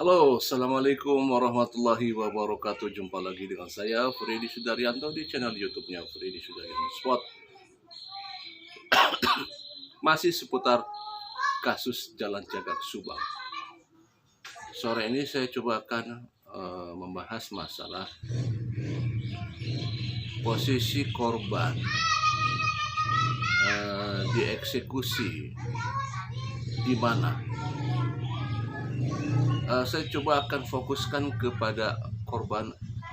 Halo, Assalamualaikum warahmatullahi wabarakatuh. Jumpa lagi dengan saya, Freddy Sudaryanto, di channel YouTube-nya Freddy Sudaryanto Spot. Masih seputar kasus Jalan Cagak Subang. Sore ini saya coba akan membahas masalah posisi korban dieksekusi di mana. Saya coba akan fokuskan kepada korban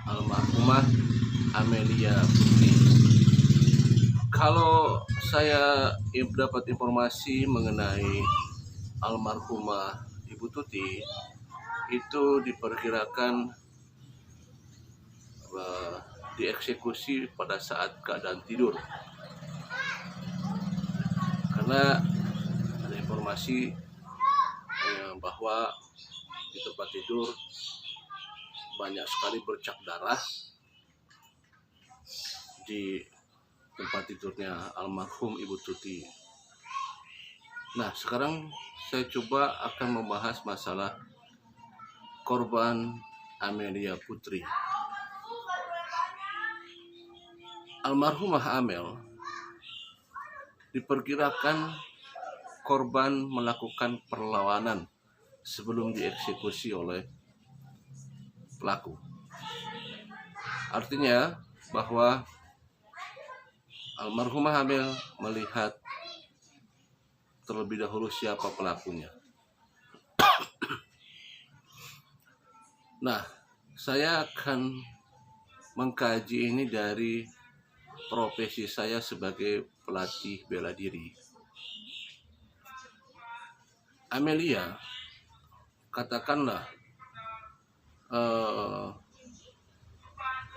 almarhumah Amelia Putri. Kalau saya dapat informasi mengenai almarhumah Ibu Tuti, itu diperkirakan dieksekusi pada saat keadaan tidur. Karena ada informasi bahwa di tempat tidur banyak sekali bercak darah di tempat tidurnya almarhum Ibu Tuti. Nah, sekarang saya coba akan membahas masalah korban Amelia Putri. Almarhumah Amel diperkirakan korban melakukan perlawanan sebelum dieksekusi oleh pelaku. Artinya bahwa almarhumah Amel melihat terlebih dahulu siapa pelakunya. Nah, saya akan mengkaji ini dari profesi saya sebagai pelatih bela diri. Amelia, katakanlah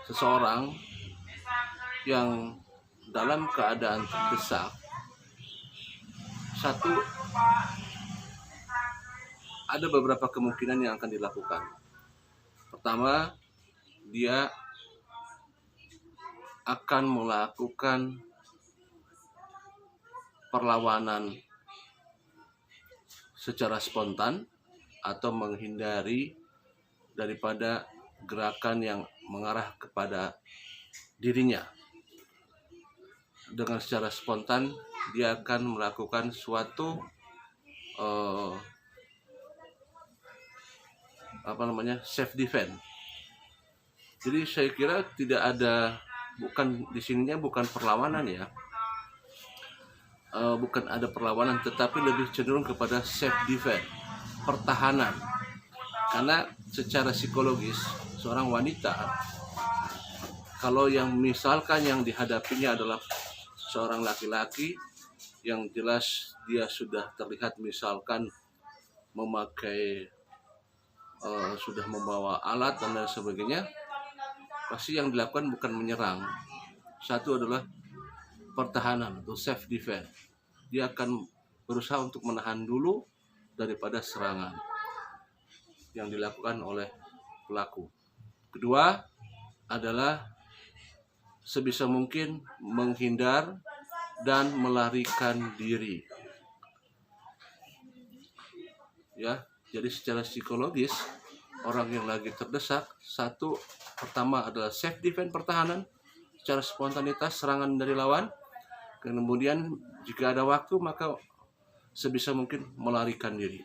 seseorang yang dalam keadaan terdesak, satu, ada beberapa kemungkinan yang akan dilakukan. Pertama, dia akan melakukan perlawanan secara spontan atau menghindari daripada gerakan yang mengarah kepada dirinya. Dengan secara spontan dia akan melakukan suatu self defense. Jadi saya kira tidak ada, bukan di sininya bukan perlawanan ya. Bukan ada perlawanan, tetapi lebih cenderung kepada self defense, pertahanan. Karena secara psikologis seorang wanita, kalau yang misalkan yang dihadapinya adalah seorang laki-laki yang jelas dia sudah terlihat misalkan memakai sudah membawa alat dan lain sebagainya, pasti yang dilakukan bukan menyerang. Satu adalah pertahanan atau self defense. Dia akan berusaha untuk menahan dulu daripada serangan yang dilakukan oleh pelaku. Kedua adalah sebisa mungkin menghindar dan melarikan diri. Ya, jadi secara psikologis orang yang lagi terdesak, satu, pertama adalah self defense, pertahanan, secara spontanitas serangan dari lawan. Kemudian jika ada waktu maka sebisa mungkin melarikan diri.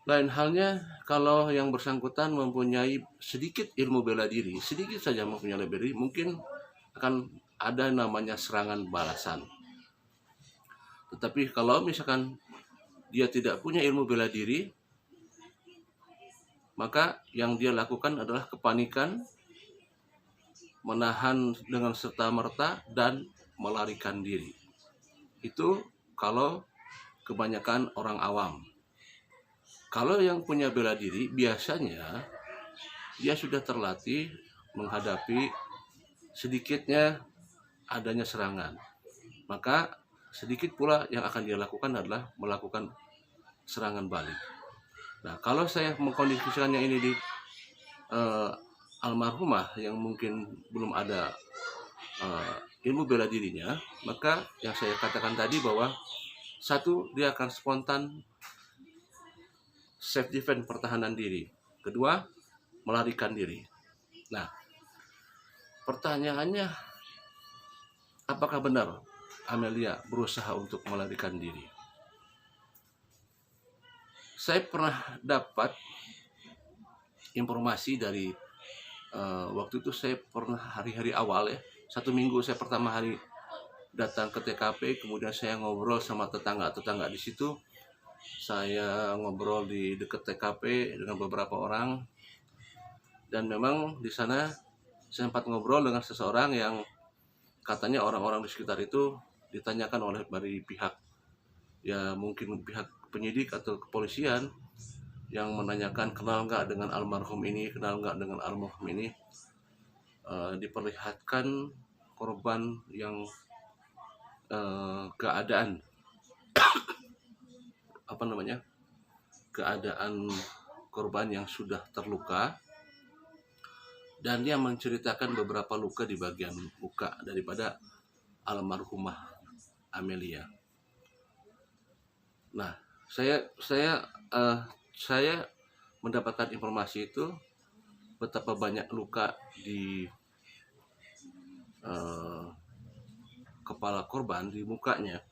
Lain halnya kalau yang bersangkutan mempunyai sedikit ilmu bela diri, sedikit saja mempunyai bela diri, mungkin akan ada namanya serangan balasan. Tetapi kalau misalkan dia tidak punya ilmu bela diri, maka yang dia lakukan adalah kepanikan, menahan dengan serta-merta, dan melarikan diri. Itu kalau kebanyakan orang awam. Kalau yang punya bela diri, biasanya dia sudah terlatih menghadapi sedikitnya adanya serangan. Maka sedikit pula yang akan dia lakukan adalah melakukan serangan balik. Nah, kalau saya mengkondisikannya ini di almarhumah yang mungkin belum ada ilmu bela dirinya, maka yang saya katakan tadi bahwa satu, dia akan spontan self defense pertahanan diri. Kedua, melarikan diri. Nah, pertanyaannya, apakah benar Amelia berusaha untuk melarikan diri? Saya pernah dapat informasi dari waktu itu saya pernah hari-hari awal ya, 1 minggu saya pertama hari datang ke TKP, kemudian saya ngobrol sama tetangga di situ. Saya ngobrol di dekat TKP dengan beberapa orang, dan memang di sana saya sempat ngobrol dengan seseorang yang katanya orang-orang di sekitar itu ditanyakan oleh dari pihak, ya mungkin pihak penyidik atau kepolisian, yang menanyakan kenal nggak dengan almarhum ini, diperlihatkan korban yang keadaan korban yang sudah terluka, dan dia menceritakan beberapa luka di bagian muka daripada almarhumah Amelia. Nah, saya mendapatkan informasi itu betapa banyak luka di kepala korban, di mukanya.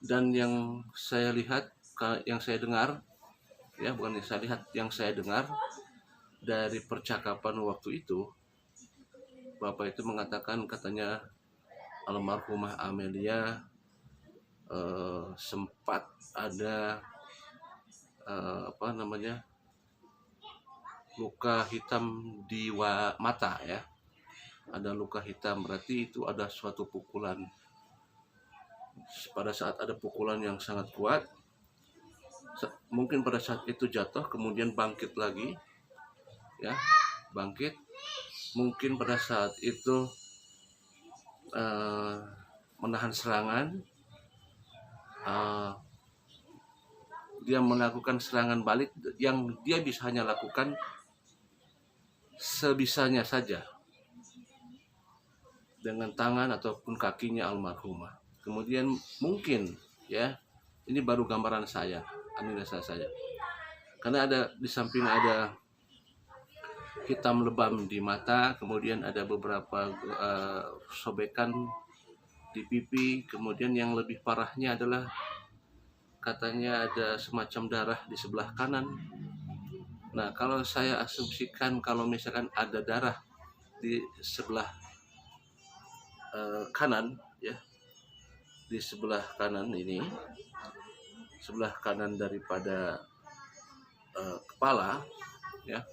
Dan yang saya lihat, yang saya dengar, ya bukan yang saya lihat, yang saya dengar dari percakapan waktu itu, bapak itu mengatakan katanya almarhumah Amelia sempat ada luka hitam di mata ya. Ada luka hitam, berarti itu ada suatu pukulan. Pada saat ada pukulan yang sangat kuat, mungkin pada saat itu jatuh kemudian bangkit lagi ya, mungkin pada saat itu menahan serangan, dia melakukan serangan balik yang dia bisa hanya lakukan sebisanya saja dengan tangan ataupun kakinya almarhumah. Kemudian mungkin ya, ini baru gambaran saya, analisa saya, karena ada di samping ada hitam lebam di mata, kemudian ada beberapa sobekan di pipi, kemudian yang lebih parahnya adalah katanya ada semacam darah di sebelah kanan. Nah, kalau saya asumsikan kalau misalkan ada darah di sebelah kanan ya, di sebelah kanan ini, sebelah kanan daripada kepala ya,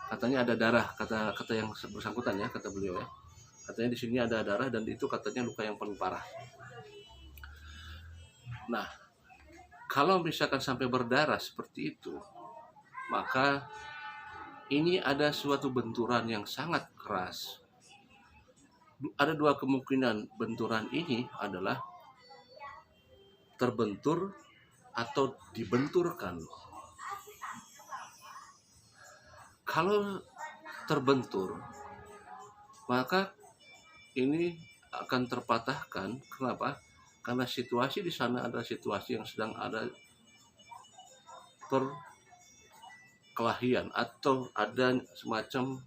katanya ada darah, kata yang bersangkutan ya, kata beliau ya, katanya di sini ada darah dan itu katanya luka yang paling parah. Nah, kalau misalkan sampai berdarah seperti itu, maka ini ada suatu benturan yang sangat keras. Ada dua kemungkinan benturan ini adalah terbentur atau dibenturkan. Kalau terbentur, maka ini akan terpatahkan. Kenapa? Karena situasi di sana adalah situasi yang sedang ada perkelahian atau ada semacam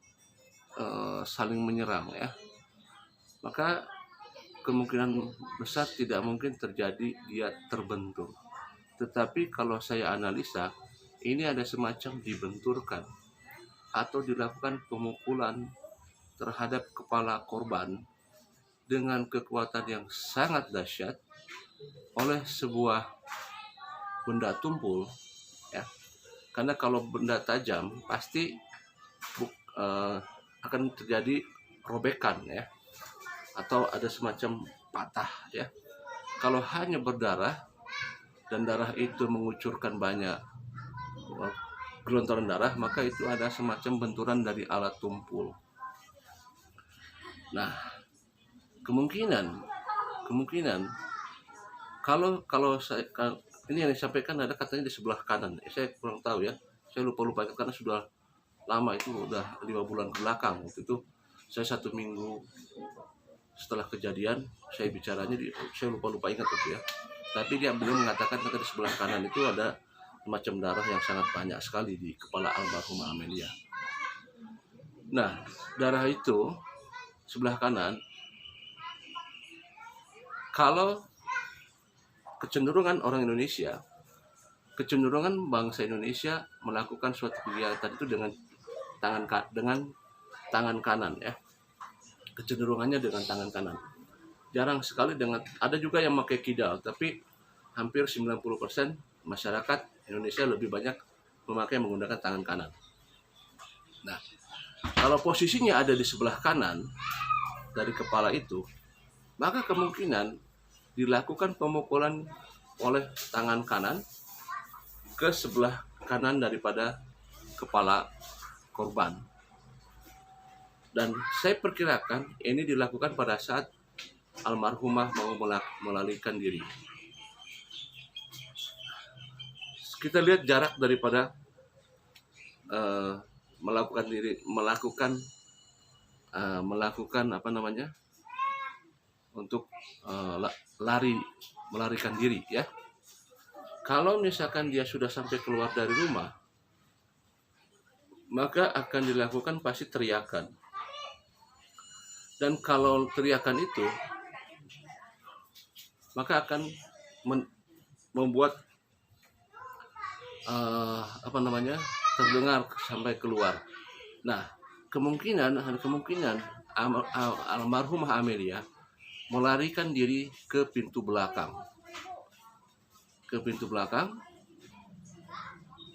saling menyerang ya. Maka kemungkinan besar tidak mungkin terjadi dia terbentur. Tetapi kalau saya analisa, ini ada semacam dibenturkan atau dilakukan pemukulan terhadap kepala korban dengan kekuatan yang sangat dahsyat oleh sebuah benda tumpul ya. Karena kalau benda tajam pasti akan terjadi robekan ya, atau ada semacam patah ya. Kalau hanya berdarah dan darah itu mengucurkan banyak gelontoran darah, maka itu ada semacam benturan dari alat tumpul. Nah, kemungkinan kalau saya, ini yang disampaikan ada katanya di sebelah kanan. Saya kurang tahu ya, saya lupa karena sudah lama, itu udah 5 bulan ke belakang. Waktu itu saya 1 minggu setelah kejadian saya bicaranya, saya lupa ingat itu ya. Tapi dia belum mengatakan kata di sebelah kanan itu ada macam darah yang sangat banyak sekali di kepala almarhumah Amelia. Nah, darah itu sebelah kanan, kalau kecenderungan orang Indonesia, kecenderungan bangsa Indonesia melakukan suatu kegiatan itu dengan tangan kanan ya. Kecenderungannya dengan tangan kanan. Jarang sekali ada juga yang pakai kidal, tapi hampir 90% masyarakat Indonesia lebih banyak menggunakan tangan kanan. Nah, kalau posisinya ada di sebelah kanan dari kepala itu, maka kemungkinan dilakukan pemukulan oleh tangan kanan ke sebelah kanan daripada kepala korban. Dan saya perkirakan ini dilakukan pada saat almarhumah mau melarikan diri. Kita lihat jarak daripada melakukan untuk melarikan diri ya. Kalau misalkan dia sudah sampai keluar dari rumah, maka akan dilakukan pasti teriakan. Dan kalau teriakan itu, maka akan membuat terdengar sampai keluar. Nah, kemungkinan almarhumah Amelia melarikan diri ke pintu belakang.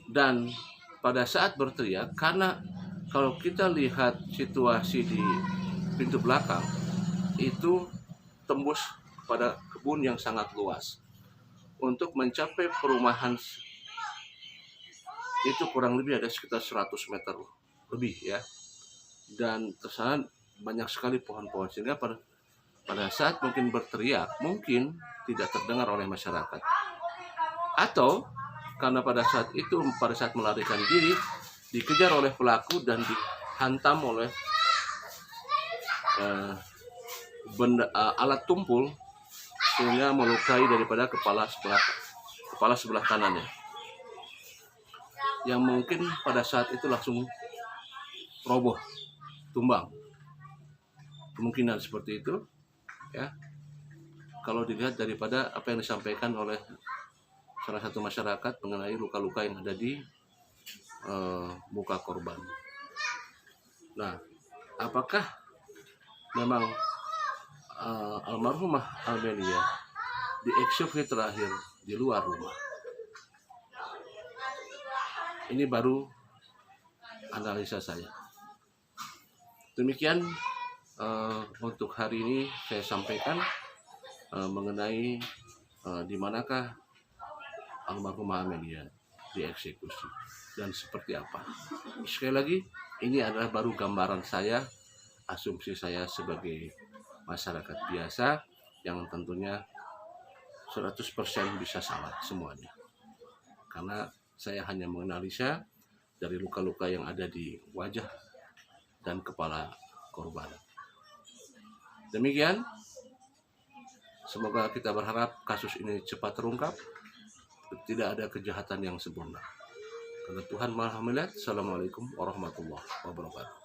Dan pada saat berteriak, karena kalau kita lihat situasi di pintu belakang itu tembus pada kebun yang sangat luas. Untuk mencapai perumahan itu kurang lebih ada sekitar 100 meter lebih ya. Dan tersana banyak sekali pohon-pohon, sehingga pada saat mungkin berteriak mungkin tidak terdengar oleh masyarakat. Atau karena pada saat melarikan diri dikejar oleh pelaku dan dihantam oleh alat tumpul sehingga melukai daripada kepala sebelah kanannya, yang mungkin pada saat itu langsung roboh, tumbang. Kemungkinan seperti itu ya, kalau dilihat daripada apa yang disampaikan oleh salah satu masyarakat mengenai luka-luka yang ada di muka korban. Nah, apakah memang almarhumah Amelia dieksekusi terakhir di luar rumah? Ini baru analisa saya. Demikian untuk hari ini saya sampaikan mengenai di manakah almarhumah Amelia dieksekusi dan seperti apa. Sekali lagi, ini adalah baru gambaran saya, asumsi saya sebagai masyarakat biasa yang tentunya 100% bisa salah semuanya. Karena saya hanya menganalisa dari luka-luka yang ada di wajah dan kepala korban. Demikian, semoga kita berharap kasus ini cepat terungkap. Tidak ada kejahatan yang sempurna. Karena Tuhan Maha Melihat. Assalamualaikum warahmatullahi wabarakatuh.